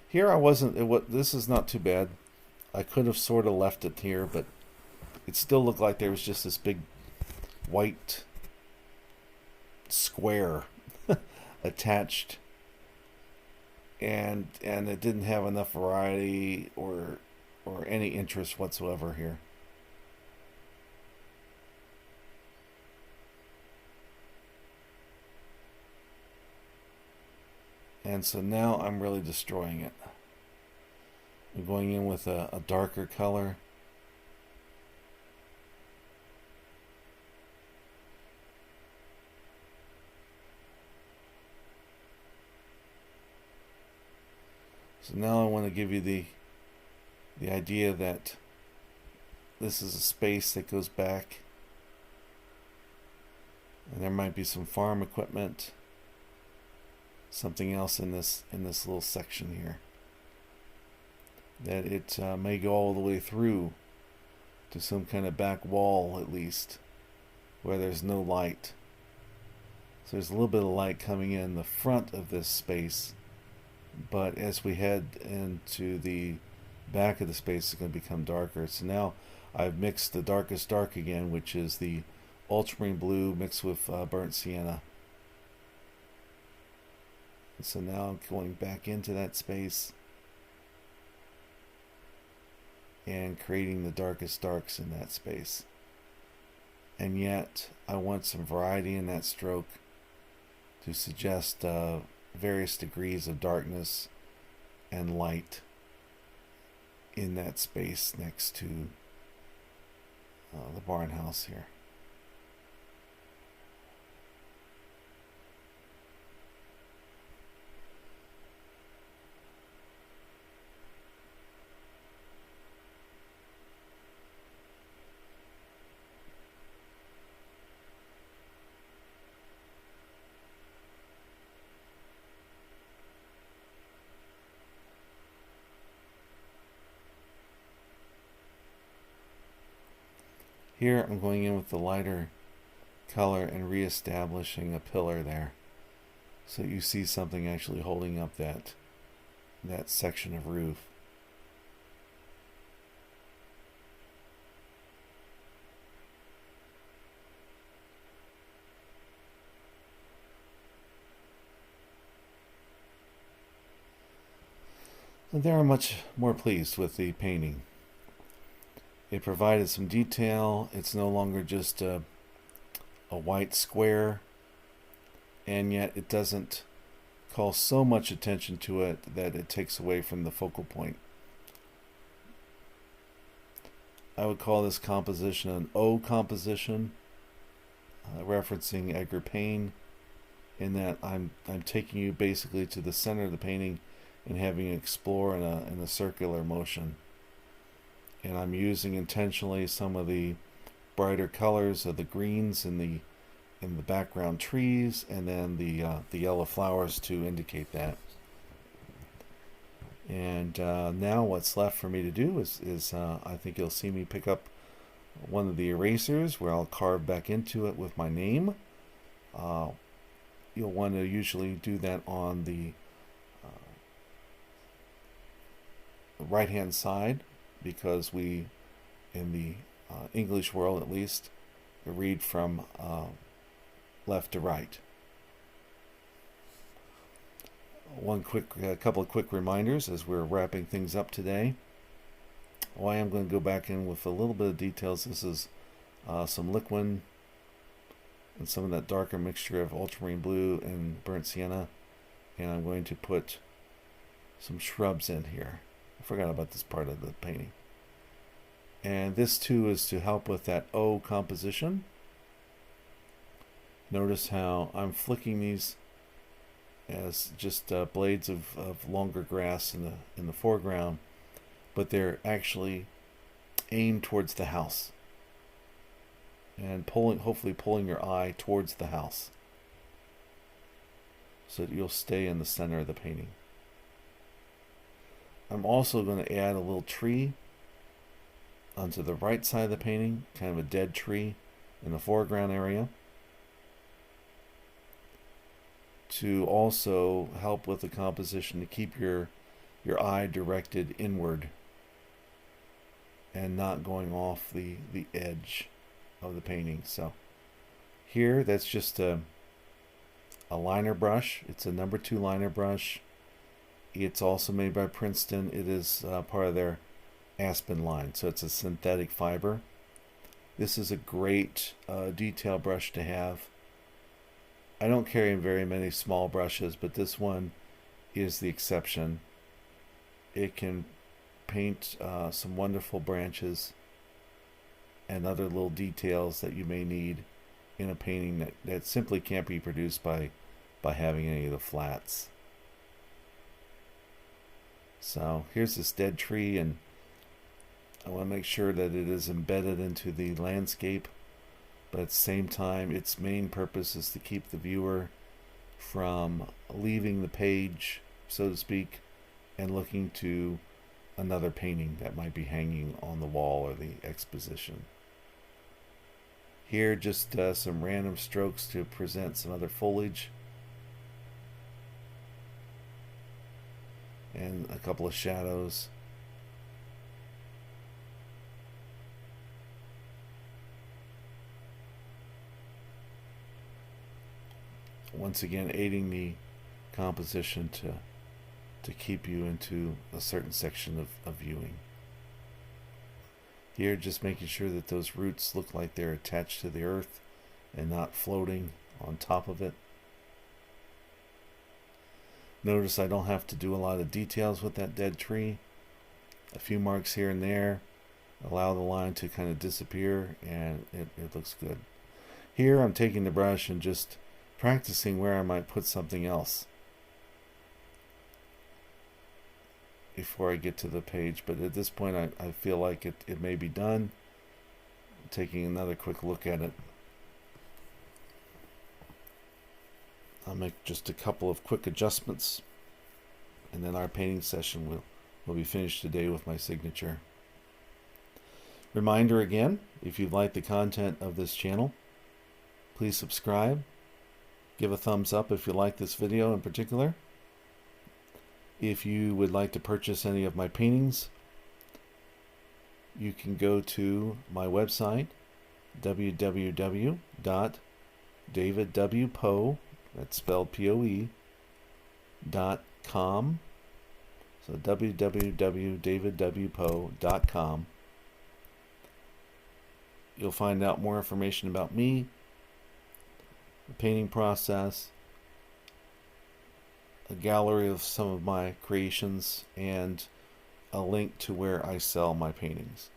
Here I wasn't, this is not too bad. I could have sort of left it here, but it still looked like there was just this big white square attached, and it didn't have enough variety or any interest whatsoever here. And so now I'm really destroying it. I'm going in with a darker color. So now I want to give you the idea that this is a space that goes back, and there might be some farm equipment, something else in this little section here, that it may go all the way through to some kind of back wall, at least, where there's no light. So there's a little bit of light coming in the front of this space, but as we head into the back of the space, it's going to become darker. So now I've mixed the darkest dark again, which is the ultramarine blue mixed with burnt sienna. And so now I'm going back into that space and creating the darkest darks in that space. And yet I want some variety in that stroke to suggest various degrees of darkness and light in that space next to the barn house here. Here I'm going in with the lighter color and reestablishing a pillar there, so you see something actually holding up that section of roof. they are much more pleased with the painting. It provided some detail. It's no longer just a white square, and yet it doesn't call so much attention to it that it takes away from the focal point. I would call this composition an O composition, referencing Edgar Payne, in that I'm taking you basically to the center of the painting and having you explore in a circular motion. And I'm using intentionally some of the brighter colors of the greens in the background trees, and then the yellow flowers to indicate that. And now what's left for me to do is I think you'll see me pick up one of the erasers where I'll carve back into it with my name. You'll want to usually do that on the right hand side, because we, in the English world at least, read from left to right. A couple of quick reminders as we're wrapping things up today. I am going to go back in with a little bit of details. This is some liquid and some of that darker mixture of ultramarine blue and burnt sienna, and I'm going to put some shrubs in here. I forgot about this part of the painting. And this too is to help with that O composition. Notice how I'm flicking these as just blades of longer grass in the foreground, but they're actually aimed towards the house, and hopefully pulling your eye towards the house so that you'll stay in the center of the painting. I'm also going to add a little tree onto the right side of the painting, kind of a dead tree in the foreground area, to also help with the composition, to keep your eye directed inward and not going off the edge of the painting. So here, that's just a liner brush. It's a number 2 liner brush. It's also made by Princeton. It is part of their Aspen line, so it's a synthetic fiber. This is a great detail brush to have. I don't carry very many small brushes, but this one is the exception. It can paint some wonderful branches and other little details that you may need in a painting that simply can't be produced by having any of the flats. So here's this dead tree, and I want to make sure that it is embedded into the landscape, but at the same time its main purpose is to keep the viewer from leaving the page, so to speak, and looking to another painting that might be hanging on the wall or the exposition. Here, just some random strokes to present some other foliage and a couple of shadows. Once again, aiding the composition to keep you into a certain section of viewing. Here, just making sure that those roots look like they're attached to the earth and not floating on top of it. Notice I don't have to do a lot of details with that dead tree. A few marks here and there allow the line to kind of disappear, and it looks good. Here I'm taking the brush and just practicing where I might put something else before I get to the page, but at this point I feel like it may be done. Taking another quick look at it, I'll make just a couple of quick adjustments, and then our painting session will be finished today with my signature. Reminder again, if you like the content of this channel, please subscribe. Give a thumbs up if you like this video in particular. If you would like to purchase any of my paintings, you can go to my website, www.davidwpoe, that's spelled P-O-E, .com/. So www.davidwpoe.com. You'll find out more information about me, the painting process, a gallery of some of my creations, and a link to where I sell my paintings.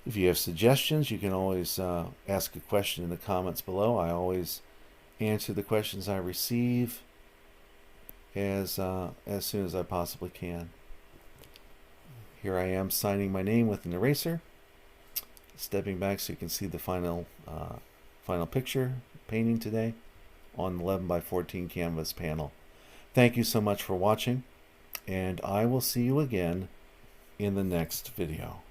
If you have suggestions, you can always ask a question in the comments below. I always answer the questions I receive as soon as I possibly can. Here I am signing my name with an eraser, stepping back so you can see the final picture painting today on the 11 by 14 canvas panel. Thank you so much for watching, and I will see you again in the next video.